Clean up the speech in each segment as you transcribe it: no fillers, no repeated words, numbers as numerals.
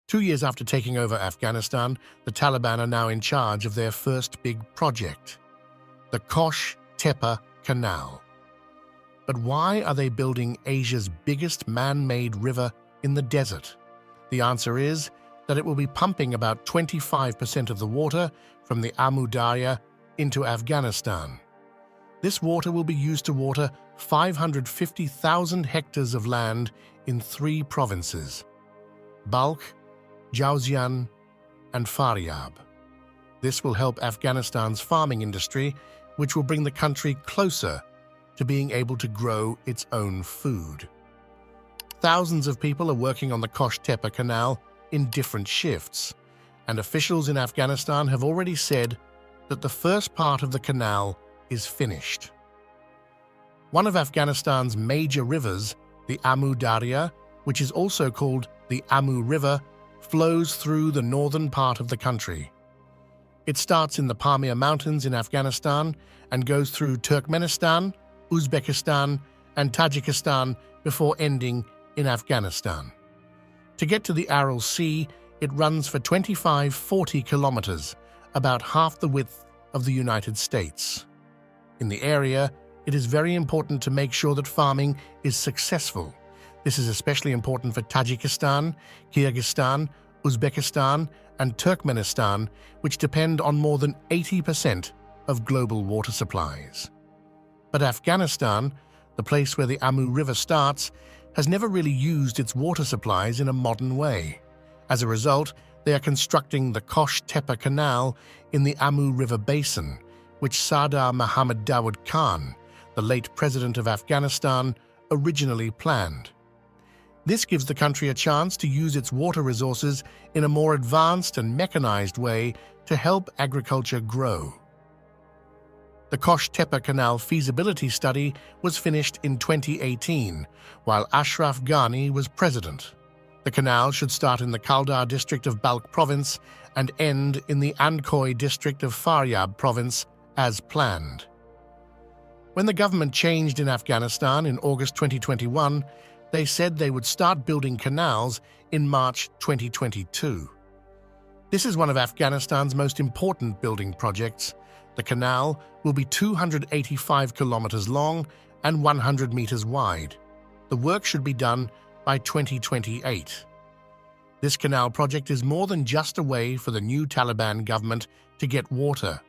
2 years after taking over Afghanistan, the Taliban are now in charge of their first big project, the Qosh Tepa Canal. But why are they building Asia's biggest man-made river in the desert? The answer is that it will be pumping about 25% of the water from the Amu Darya into Afghanistan. This water will be used to water 550,000 hectares of land in 3 provinces: Balkh, Jauzian, and Faryab. This will help Afghanistan's farming industry, which will bring the country closer to being able to grow its own food. Thousands of people are working on the Qosh Tepa Canal in different shifts, and officials in Afghanistan have already said that the first part of the canal is finished. One of Afghanistan's major rivers, the Amu Darya, which is also called the Amu River, flows through the northern part of the country. It starts in the Pamir Mountains in Afghanistan and goes through Turkmenistan, Uzbekistan, and Tajikistan before ending in Afghanistan. To get to the Aral Sea, it runs for 25-40 kilometers, about half the width of the United States. In the area, it is very important to make sure that farming is successful. This is especially important for Tajikistan, Kyrgyzstan, Uzbekistan, and Turkmenistan, which depend on more than 80% of global water supplies. But Afghanistan, the place where the Amu River starts, has never really used its water supplies in a modern way. As a result, they are constructing the Qosh Tepa Canal in the Amu River Basin, which Sardar Mohammad Dawood Khan, the late president of Afghanistan, originally planned. This gives the country a chance to use its water resources in a more advanced and mechanized way to help agriculture grow. The Qosh Tepa Canal feasibility study was finished in 2018, while Ashraf Ghani was president. The canal should start in the Kaldar district of Balkh province and end in the Ankoy district of Faryab province as planned. When the government changed in Afghanistan in August 2021, they said they would start building canals in March 2022. This is one of Afghanistan's most important building projects. The canal will be 285 kilometers long and 100 meters wide. The work should be done by 2028. This canal project is more than just a way for the new Taliban government to get water.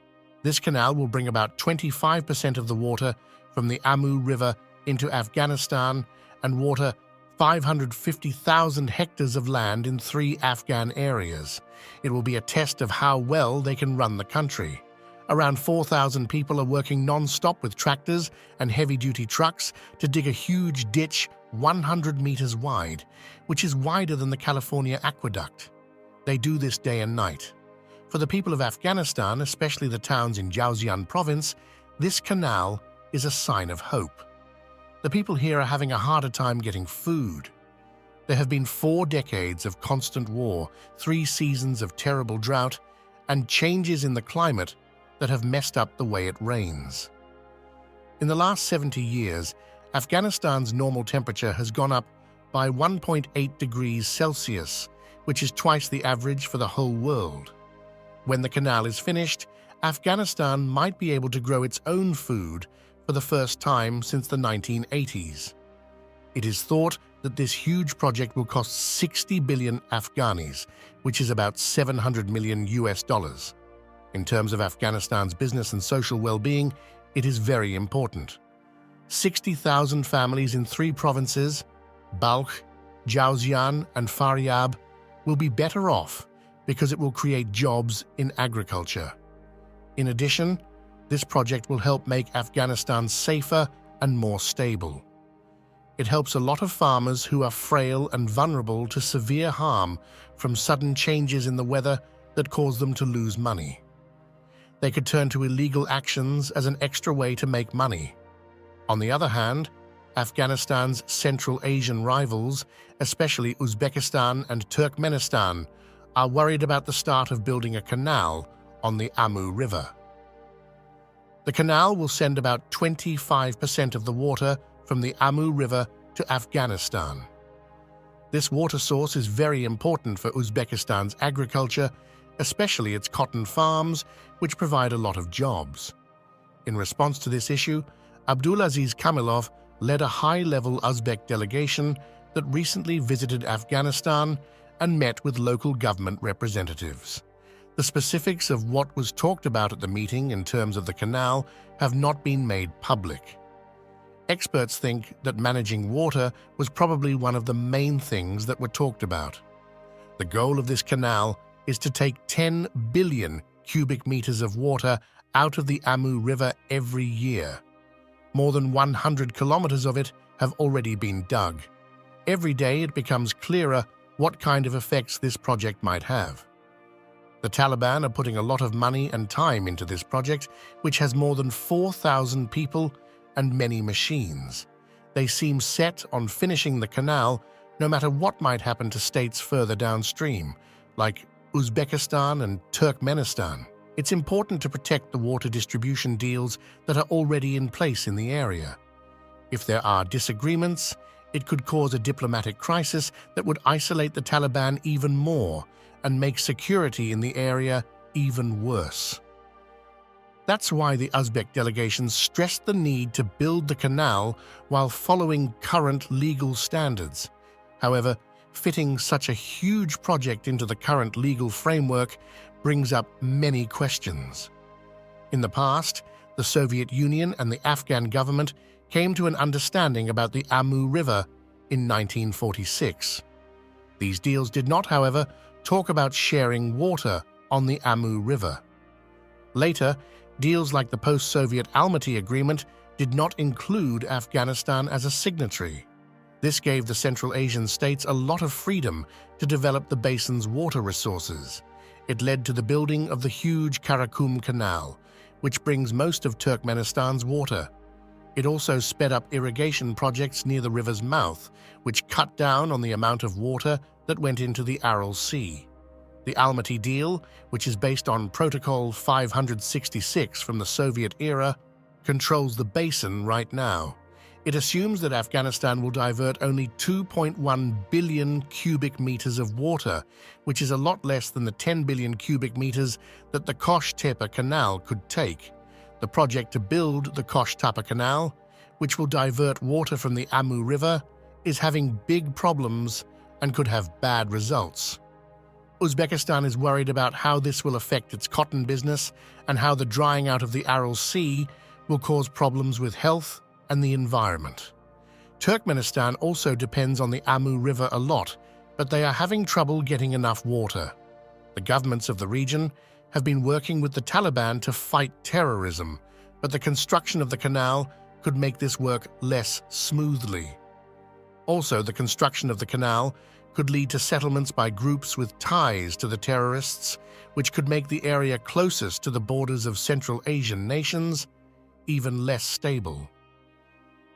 This canal will bring about 25% of the water from the Amu River into Afghanistan and water 550,000 hectares of land in 3 Afghan areas. It will be a test of how well they can run the country. Around 4,000 people are working non-stop with tractors and heavy-duty trucks to dig a huge ditch 100 meters wide, which is wider than the California aqueduct. They do this day and night. For the people of Afghanistan, especially the towns in Jauzian province, this canal is a sign of hope. The people here are having a harder time getting food. There have been 4 decades of constant war, 3 seasons of terrible drought, and changes in the climate that have messed up the way it rains. In the last 70 years, Afghanistan's normal temperature has gone up by 1.8 degrees Celsius, which is twice the average for the whole world. When the canal is finished, Afghanistan might be able to grow its own food for the first time since the 1980s. It is thought that this huge project will cost 60 billion Afghanis, which is about $700 million US. In terms of Afghanistan's business and social well-being, it is very important. 60,000 families in 3 provinces, Balkh, Jauzian, and Faryab, will be better off because it will create jobs in agriculture. In addition, this project will help make Afghanistan safer and more stable. It helps a lot of farmers who are frail and vulnerable to severe harm from sudden changes in the weather that cause them to lose money. They could turn to illegal actions as an extra way to make money. On the other hand, Afghanistan's Central Asian rivals, especially Uzbekistan and Turkmenistan, are worried about the start of building a canal on the Amu River. The canal will send about 25% of the water from the Amu River to Afghanistan. This water source is very important for Uzbekistan's agriculture, especially its cotton farms, which provide a lot of jobs. In response to this issue, Abdulaziz Kamilov led a high-level Uzbek delegation that recently visited Afghanistan and met with local government representatives. The specifics of what was talked about at the meeting in terms of the canal have not been made public. Experts think that managing water was probably one of the main things that were talked about. The goal of this canal is to take 10 billion cubic meters of water out of the Amu River every year. More than 100 kilometers of it have already been dug. Every day it becomes clearer what kind of effects this project might have. The Taliban are putting a lot of money and time into this project, which has more than 4,000 people and many machines. They seem set on finishing the canal no matter what might happen to states further downstream, like Uzbekistan and Turkmenistan. It's important to protect the water distribution deals that are already in place in the area. If there are disagreements, it could cause a diplomatic crisis that would isolate the Taliban even more and make security in the area even worse. That's why the Uzbek delegation stressed the need to build the canal while following current legal standards. However, fitting such a huge project into the current legal framework brings up many questions. In the past, the Soviet Union and the Afghan government came to an understanding about the Amu River in 1946. These deals did not, however, talk about sharing water on the Amu River. Later, deals like the post-Soviet Almaty Agreement did not include Afghanistan as a signatory. This gave the Central Asian states a lot of freedom to develop the basin's water resources. It led to the building of the huge Karakum Canal, which brings most of Turkmenistan's water. It also sped up irrigation projects near the river's mouth, which cut down on the amount of water that went into the Aral Sea. The Almaty deal, which is based on Protocol 566 from the Soviet era, controls the basin right now. It assumes that Afghanistan will divert only 2.1 billion cubic meters of water, which is a lot less than the 10 billion cubic meters that the Qosh Tepa Canal could take. The project to build the Qosh Tepa Canal, which will divert water from the Amu River, is having big problems and could have bad results. Uzbekistan is worried about how this will affect its cotton business and how the drying out of the Aral Sea will cause problems with health and the environment. Turkmenistan also depends on the Amu River a lot, but they are having trouble getting enough water. The governments of the region have been working with the Taliban to fight terrorism, but the construction of the canal could make this work less smoothly. Also, the construction of the canal could lead to settlements by groups with ties to the terrorists, which could make the area closest to the borders of Central Asian nations even less stable.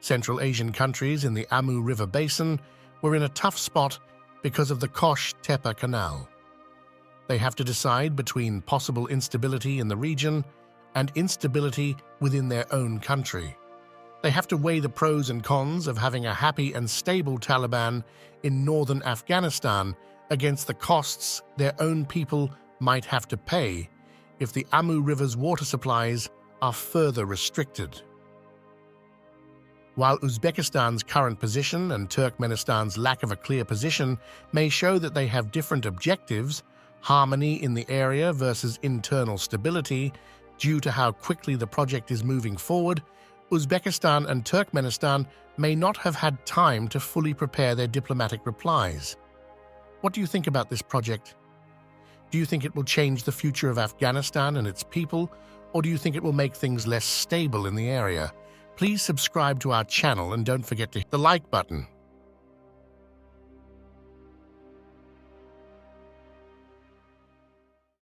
Central Asian countries in the Amu River basin were in a tough spot because of the Qosh Tepa Canal. They have to decide between possible instability in the region and instability within their own country. They have to weigh the pros and cons of having a happy and stable Taliban in northern Afghanistan against the costs their own people might have to pay if the Amu River's water supplies are further restricted. While Uzbekistan's current position and Turkmenistan's lack of a clear position may show that they have different objectives, harmony in the area versus internal stability, due to how quickly the project is moving forward, Uzbekistan and Turkmenistan may not have had time to fully prepare their diplomatic replies. What do you think about this project? Do you think it will change the future of Afghanistan and its people, or do you think it will make things less stable in the area? Please subscribe to our channel and don't forget to hit the like button.